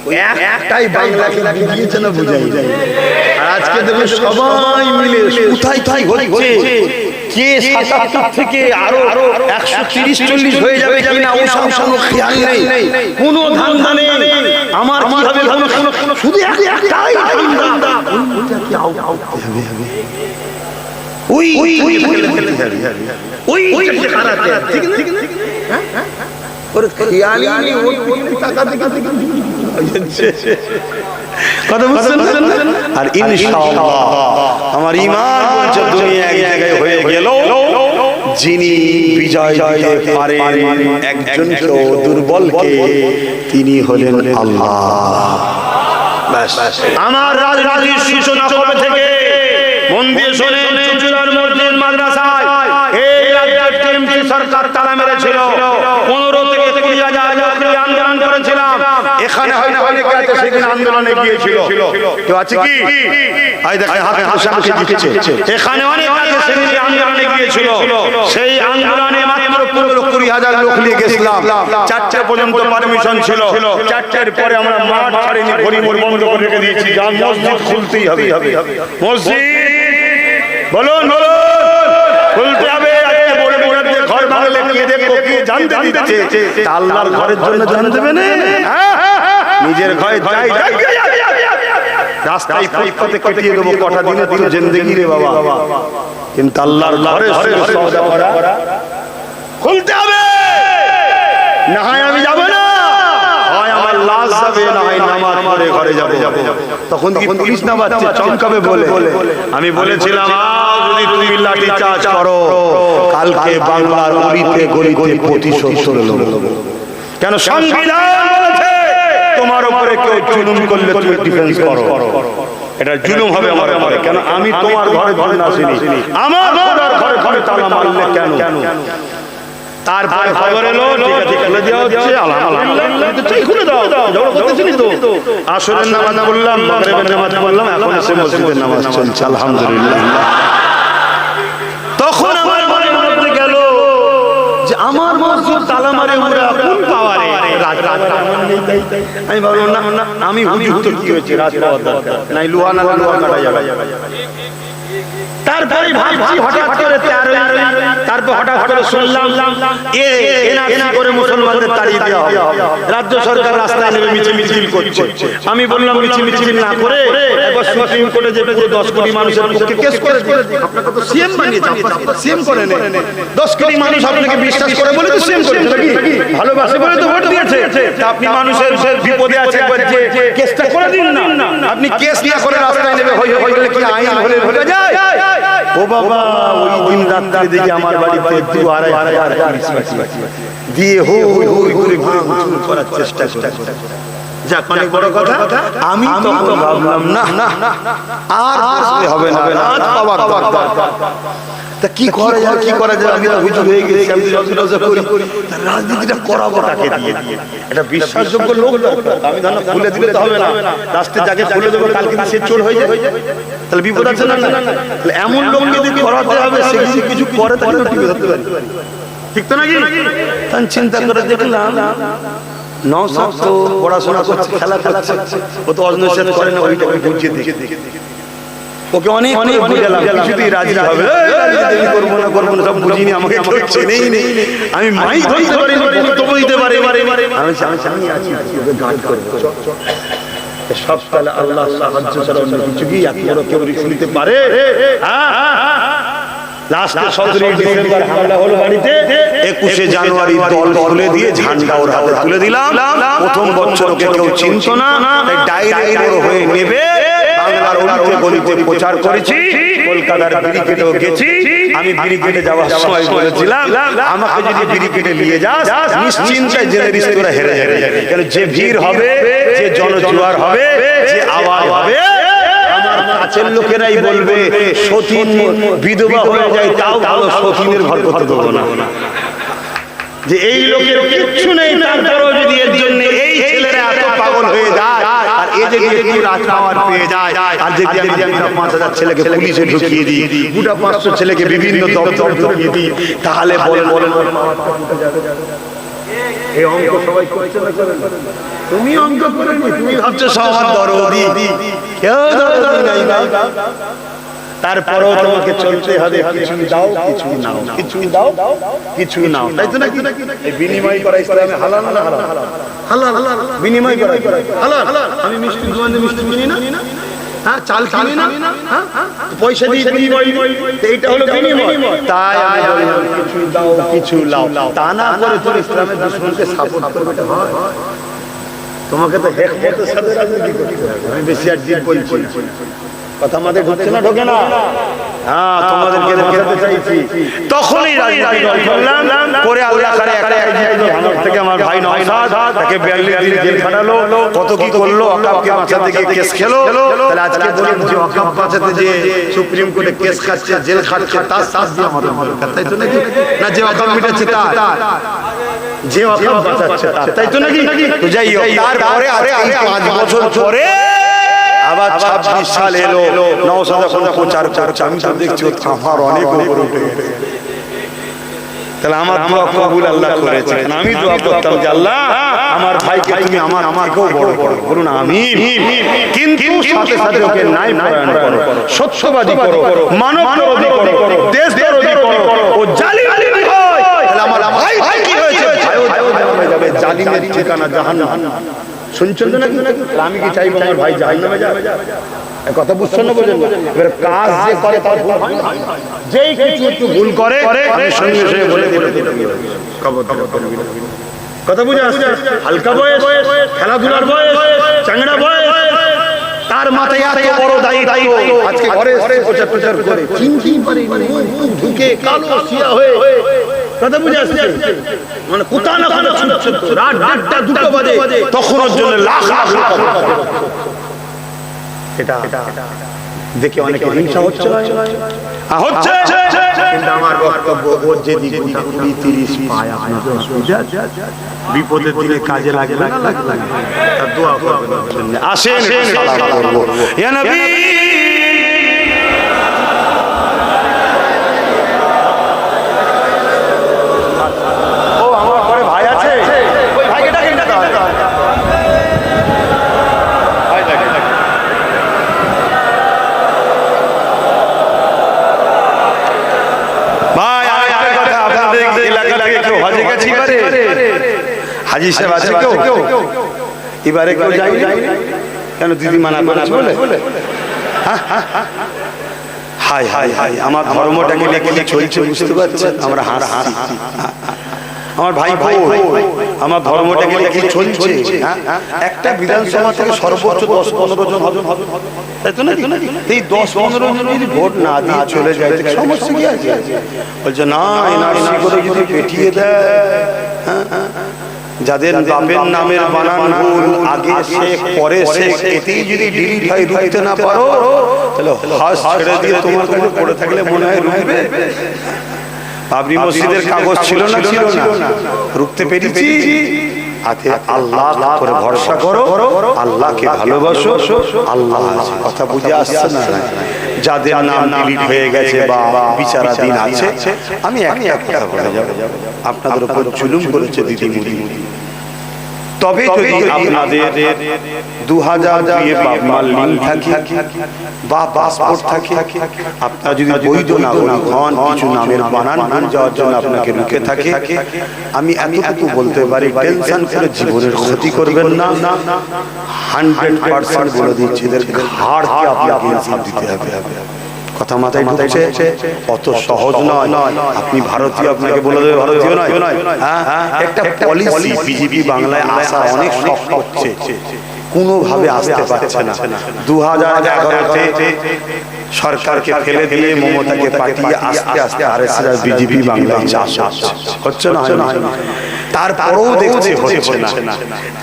ওই একটাই বাংলাকে বুঝিয়েছে না বুঝাই যায়। আর আজকে দেখো সবাই মিলে কোথায় কোথায় হচ্ছে, কে ৭৭ থেকে আরো ১৩০-৪০ হয়ে যাবে কিনা ও কোনো খেয়াল নেই, কোনো ধান্দা নেই। আমার কি হবে কোনো শুধু একটাই ধান্দা, ওইটাকে আউট হবে হবে ওই ওই ওই ওই খারাতে ঠিক না হ্যাঁ ওর খেয়ালই নেই, ওই টাকা থেকে কথা বুঝছেন। আর ইনশাআল্লাহ আমার ঈমান বলছে দুনিয়া এক জায়গায় হয়ে গেল, যিনি বিজয় দিতে পারেন একজনকে দুর্বলকে, তিনি হলেন আল্লাহ। বাস আমার রাজনীতির সূচনা কবে থেকে মন দিয়ে শুনেন, চুঁচুড়ার মসজিদ মাদ্রাসায় এই রাজ্যের টিএমসি সরকার তালা মেরেছিল। 15 থেকে 20,000 লোক নিয়ে আন্দোলন করেছিলাম। এখানে হয়তো অনেকে আছে সেদিন আন্দোলনে গিয়েছিল, কেউ আছে কি? আই দেখেন হাতে হাসামুখে দিচ্ছে। এখানে অনেক আছে সেদিন আন্দোলনে গিয়েছিল। সেই আন্দোলনে মাত্র 15-20,000 লোক নিয়ে গেছিলাম। 4টা পর্যন্ত পারমিশন ছিল। 4টার পরে আমরা মাঠ ছাড়িনি, ঘড়িমুড় বন্ধ করে রেখে দিয়েছি। যান মসজিদ খুলতেই হবে, মসজিদ বলুন বলুন খুলতে হবে। আজকে বড় বড়দের ঘর ভাঙলে কে দেখো কি জানতে দিচ্ছে, আল্লাহর ঘরের জন্য জান দেবে না, নিজের ঘরে যাই রাস্তায় ফুটপাতে কাটিয়ে দেবো কটা দিনে দিন জিন্দেগি রে বাবা, কিন্তু আল্লাহর ঘরে সওদা করা খুলতে হবে। না হয় আমি যাব না, হয় আমার লাশ যাবে, না হয় নামাজ পড়ে ঘরে যাব। তখন কি পুলিশ না বাচ্চা চমকাবে বলে আমি বলেছিলাম, যদি তুমি লাঠি চার্জ করো কালকে বাংলার উড়িতে গলিতে প্রতিশোধ নেব। কেন সংবিধান বলেছে তোমার উপরে কেউ জুলুম করলে তুমি ডিফেন্স করো, এটা জুলুম হবে আমার উপরে। কেন আমি তোমার ঘরে জন্য আসিনি, আমার ঘরে ঘরে তালা মারলে কেন? তারপরে খবর এলো ঠিক আছে খুলে দেওয়া হচ্ছে, আলহামদুলিল্লাহ ঠিক খুলে দাও, ঝগড়া করতেছিনি তো। আসরের নামাজ পড়লাম, মাগরিবের নামাজ পড়লাম, এখন এসে মসজিদের নামাজ চলছে, আলহামদুলিল্লাহ। তখন আমার মনে মনে গেল যে আমার মসজিদ তালা মারে ওরা কোন পাওয়ারে, আমি ভাবলাম না আমি হুজুর তো কি হয়েছে, রাজ পাওয়ার দরকার নাই, লোহা না লোহা কাটা যাবে। তারপরে ভাবছি হঠাৎ করে তারপর হঠাৎ করে শুনলাম এনআরসি করে মুসলমানদের তাড়িয়ে দেওয়া হবে, রাজ্য সরকার রাস্তায় নেমে মিছিল করছে। আমি বললাম মিছিল না করে একবার সুপ্রিম কোর্টে যে 10 কোটি মানুষের পক্ষে কেস করে দিন। আপনাকে তো সিএম বানিয়েছে, সিএম করে নেন। 10 কোটি মানুষ আপনাকে বিশ্বাস করে বলে তো সিএম করেছে নাকি, ভালোবাসে বলে তো ভোট দিয়েছে। আপনি মানুষের বিপদে আছে একবার যে কেসটা করে দিন না। আপনি কেস না করে রাস্তায় নেমে হই বলে কি আইন হলে হয়ে যায়? ও বাবা, ওই দিন রাত্রে দেখি আমার বাড়িতে 2-2.5 দিয়ে হই করে করার চেষ্টা করে। যাক অনেক বড় কথা, আমি তো ভাবলাম না আর হবে না, আজ পাওয়ার দরকার। তা কি করা যায়, আমি তো হুজুর হয়ে গেছি, আমি রোজা করি, রাজনীতিটা করাবো কাকে দিয়ে? এটা বিশ্বাসযোগ্য লোক দরকার। আমি ধরো খুলে দিলে তো হবে না, রাস্তায় যাকে খুলে দেবো কালকে সে চোর হয়ে যায়, তাহলে বিপদ আছে না? তাহলে এমন লোককে যদি করাতে হবে সে কিছু করে, তাহলে ঠিক ধরতে পারি, ঠিক তো নাকি? তখন চিন্তা করে দেখলাম নওশাদ তো পড়াশোনা করছে, খেলা করছে, ও তো অজনসাদ করে না, ওইটাকে বুঝিয়ে দেখে ওকে অনেক বুঝালাম, কিছুতেই রাজি হবে। করবো না সব বুঝিনি, আমাকে চেনেই নেই, আমি মাইক ধরতে পারি, বক্তব্য দিতে পারি, আমি আছি গার্ড করবো সব। তাহলে আল্লাহ সাহায্য ছাড়া অন্য কিছু কি কেউ শুনতে পারে? লাস্টে 17 ডিসেম্বর হামলা হলো বাড়িতে, 21শে জানুয়ারি দল খুলে দিয়ে ঝান্ডা ওর হাতে তুলে দিলাম। প্রথম বছর ওকে কেউ চিনত না, তাই ডাইরেক্ট হয়ে নেবে বাংলার অলিতে গলিতে প্রচার করেছি, কলকাতার ব্রিগেডেও গেছি। আমি ব্রিগেডে যাওয়ার সময় বলেছিলাম, আমাকে যদি ব্রিগেডে নিয়ে যাস নিশ্চিন্তায় জেলের স্তরে হেরে যাবে, কারণ যে ভিড় হবে, যে জনজোয়ার হবে, যে আওয়াজ হবে, আমার কাছের লোকেরাই বলবে সতীন বিধবা হয়ে যায়, তাও ভালো সতীনের ঘর করতে দেবো না। যে এই লোকের কিচ্ছু নেই, তারপরেও যদি এর জন্য এই ছেলেরা এত পাগল হয়ে যায়, আর এই যে একটু রাজ পাওয়ার পেয়ে যায়, আর যদি আমি 5,000 ছেলেকে পুলিশে ঢুকিয়ে দিই, গোটা 500 ছেলেকে বিভিন্ন দপ্তর ঢুকিয়ে দিই, তাহলে বলেন এই অঙ্ক সবাই করছে না করে না? তুমি অঙ্ক করে নি, তুমি ভাবছো সবার দরদি, কেউ দরদি নাই। তারপরেও তোমাকে চলতে হবে, কিছু দাও কিছু নাও, কিছু দাও কিছু নাও, তাই তো নাকি? এই বিনিময় করা ইসলামে হালাল না হারাম? হালাল। বিনিময় করা হালাল। আমি মিষ্টি দোকানে মিষ্টি কিনি না, হ্যাঁ, চাল কিনি না, হ্যাঁ, পয়সা দিয়ে বিনিময়, এইটা হলো বিনিময়। তাই আমি বললাম কিছু দাও কিছু লাও, তা না করে তুমি ইসলামের দুশমনকে সাপোর্ট করবে, এটা হয়? তোমাকে তো হেকমতের সাথে রাজনীতি করতে হবে। আমি বেশি আর জিদ বলছি, কথা আমাদের ঢুকছে না, ঢোকে না? হ্যাঁ, তোমাদেরকে দেখাতে চাইছি। তখনই রাজনীতি করলাম করে আল্লাহ করে একটা আমার থেকে আমার ভাই নওশাদ তাকে 42 দিন জেল খাটালো, কত কি করলো, ওয়াকফকে বাঁচাতে গিয়ে কেস খেলো। তাহলে আজকে বলি যে ওয়াকফ বাঁচাতে যে সুপ্রিম কোর্টে কেস খাচ্ছে, জেল খাটছে, তার শাস্তি দিয়ে আমাদের দরকার, তাই তো নাকি? না যে ওয়াকফ মিটাচ্ছে তার, যে ওয়াকফ বাঁচাচ্ছে তার, তাই তো নাকি? তো যাই হোক, তারপরে আরে 5 বছর পরে আবার 26 সাল এলো, নওশাদ এখন প্রচার করছে। আমি তো দেখছি আমার অনেক উপরে উঠে গেছে। তাহলে আমার দোয়া কবুল আল্লাহ করেছে। আমি দোয়া করতাম যে আল্লাহ আমার ভাইকে তুমি আমাকেও বড় করো, বলুন আমিন। কিন্তু সাথে সাথে ওকে নাই পরায়ণ করো, সত্যবাদী করো, মানবতাবাদী করো, দেশবিরোধী করো, ও জালিম হয়। তাহলে আমার ভাই কি হয়েছে? ভাইও জাহান্নামে যাবে, জালিমের ঠিকানা জাহান্নাম। শুনছেন তো নাকি? আমি কি চাইবো আমার ভাই জাহান্নামে যাবে? কথা বুঝছেন না? বোঝেন? এবার কাজ যে করে তার ভুল হয় না, যেই কিছু একটু ভুল করে আমি সঙ্গে সঙ্গে বলে দিই কথা বুঝে আসছে। হালকা বয়স, খেলাধুলার বয়স, চাংড়া বয়স, তার মাথায় এত বড় দায়িত্ব। আজকে ঘরে প্রচার করে চিনতেই পারি ঢুকে কালো সিয়া হয়ে, কথা বুঝে আসছে, মানে কোথা না কোথা ছুটছে, রাত 1:30 2টো বাজে, তখন ওর জন্য লাখ লাখ এটা দেখে অনেকে হিংসা হচ্ছে না হচ্ছে। কিন্তু আমার বক্তব্য, ওর যদি 20-30 পায় আপনাদের অসুবিধা, বিপদের দিনে কাজে লাগবে না লাগবে না, তার দোয়া করবেন। আসেন সালাম করব ইয়া নবী। ও আমার ঘরে ভাই আছে, ওই ভাইকে ডাকেন না। হাজি সাহেব আছে কেউ? এবারে কেউ যাই কেন? দিদি মানা বলে হাই হাই হাই, আমার ধর্মটাকে নিয়ে চলছে বুঝতে পারছেন? আমরা হাসি, আমার ভাই ভাই আমার ধর্মটাকে নিয়ে কি চলছে? একটা বিধানসভা থেকে সর্বোচ্চ 10-15 জন হবে, তাই তো নাকি? এই 10-15 জন যদি ভোট না দিয়ে চলে যায় সমস্যা কি আছে? বলছে না, এনআরসি করে যদি পেটিয়ে দেয়, যাদের বাপের নামের বানান ভুল, আগে শেখ পরে শেখ, এতেই যদি ডিলিট হয়, রুখতে না পারো, তাহলে হাস ছেড়ে দিয়ে তোমার কাছে পড়ে থাকলে মনে হয় রুখবে। বাবরি মসজিদের কাগজ ছিল না, ছিল না, রুখতে পেরেছি। আল্লাহ করে ভরসা করো, আল্লাহকে ভালোবাসো, আল্লাহ আছে। কথা বুঝে আসছে না? যাদের নাম ডিলিট হয়ে গেছে বা বিচারাধীন আছে, আমি একটা বলে যাব, আপনাদের উপর জুলুম করেছে দিদিমণি। তবে যদি আপনাদের 2002 এর বাপমার লিঙ্ক থাকে বা পাসপোর্ট থাকে, আপনারা যদি বৈধ নাগরিক হন, কিছু নামের বানান ভুল যাওয়ার জন্য আপনাকে রুখে থাকে, আমি এতটুকু বলতে পারি, টেনশন করে জীবনের ক্ষতি করবেন না। 100% বলে দিচ্ছি, এদেরকে হাড়কে আপনাকে ইনসাফ দিতে হবে। কথা মাথায় ঢুকছে? অত সহজ নয়। আপনি ভারতীয়, আপনাকে বলে দেবে ভারতীয় নয়। হ্যাঁ, একটা পলিসি বিজেপি বাংলায় আসা অনেক শখ হচ্ছে, কোনোভাবে আসতে পারছে না। 2011-তে সরকারকে ফেলে দিয়ে মমতাকে পাঠিয়ে আস্তে আস্তে আরএসএস বিজেপি বাংলায় চাষ হচ্ছে না, হয় না। তারপরেও দেখছে হচ্ছে না।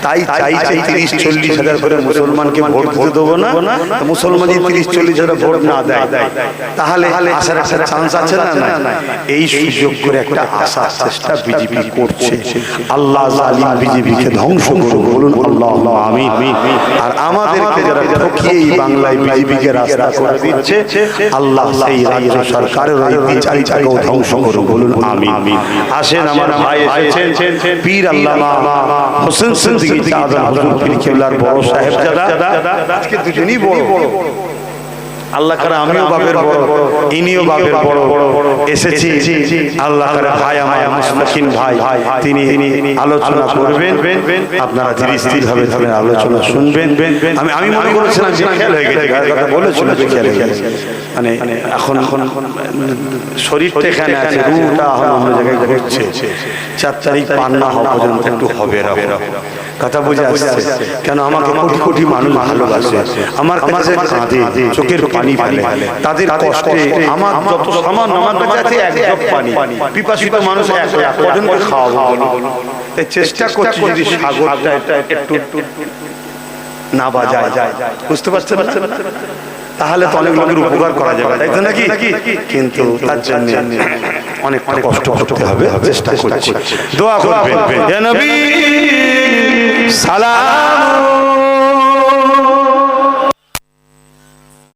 তাই চাইছে 30-40 হাজার করে মুসলমানকে ভোট দিতে দেবো না। মুসলমান 30-40 হাজার ভোট না দেয়, তাহলে আসার একটা চান্স আছে না? এই সুযোগ করে একটা আসার চেষ্টা বিজেপি করছে। আল্লাহ জালিম বিজেপিকে ধ্বংস করুন, বলুন আল্লাহুম্মা আমিন। আর আমাদেরকে যারা ঠকিয়ে এই বাংলায় বিজেপিকে রাস্তা করে দিচ্ছে, আল্লাহ সেই রাজ্য সরকারের ওই বিচারিতাকেও ধ্বংস করুন, বলুন আমিন। আসেন, আমার ভাই এসেছেন, পীর আল্লামা হোসেন সিদ্দিকী আজম হুজুর পীর কেবলার বড় সাহেবজাদা। আজকে দুজনই বড়, আল্লাহ করে আমিও বাপের বড়, ইনিও বাপের বড়। এসেছি আল্লাহ করে ভাই আমার মুসলিম ভাই, তিনি আলোচনা করবেন, আপনারা ধীরে স্থির ভাবে ধরেন আলোচনা শুনবেন। আমি মনে করেছিলাম যে খেয়াল হয়ে গেছে, কথা বলেছিল যে খেয়াল হয়ে গেছে, মানে এখন শরীরটা এখানে আছে, রুহটা এখন অন্য জায়গায় ঘুরছে। 4 তারিখ পার না হওয়া পর্যন্ত একটু হবে কথা বুঝে আসছে। কেন আমাকে কোটি কোটি মানুষ ভালোবাসে, আমার কাছে কাঁদে, চোখের পানি ফেলে, তাদের কষ্টে আমার যত সামান্য, আমার কাছে আছে এক জগ পানি, পিপাসিত মানুষ কজনকে খাওয়াবো বলুন। তাই চেষ্টা করছি যদি সাগরটা একটু না বাজায়, বুঝতে পারছেন না, তাহলে তো অনেক লোকের উপকার করা যাবে, তাই তো নাকি? কিন্তু তার জন্য অনেকটা কষ্ট করতে হবে, চেষ্টা করছি। দোয়া করবেন, ইয়া নবী সালাম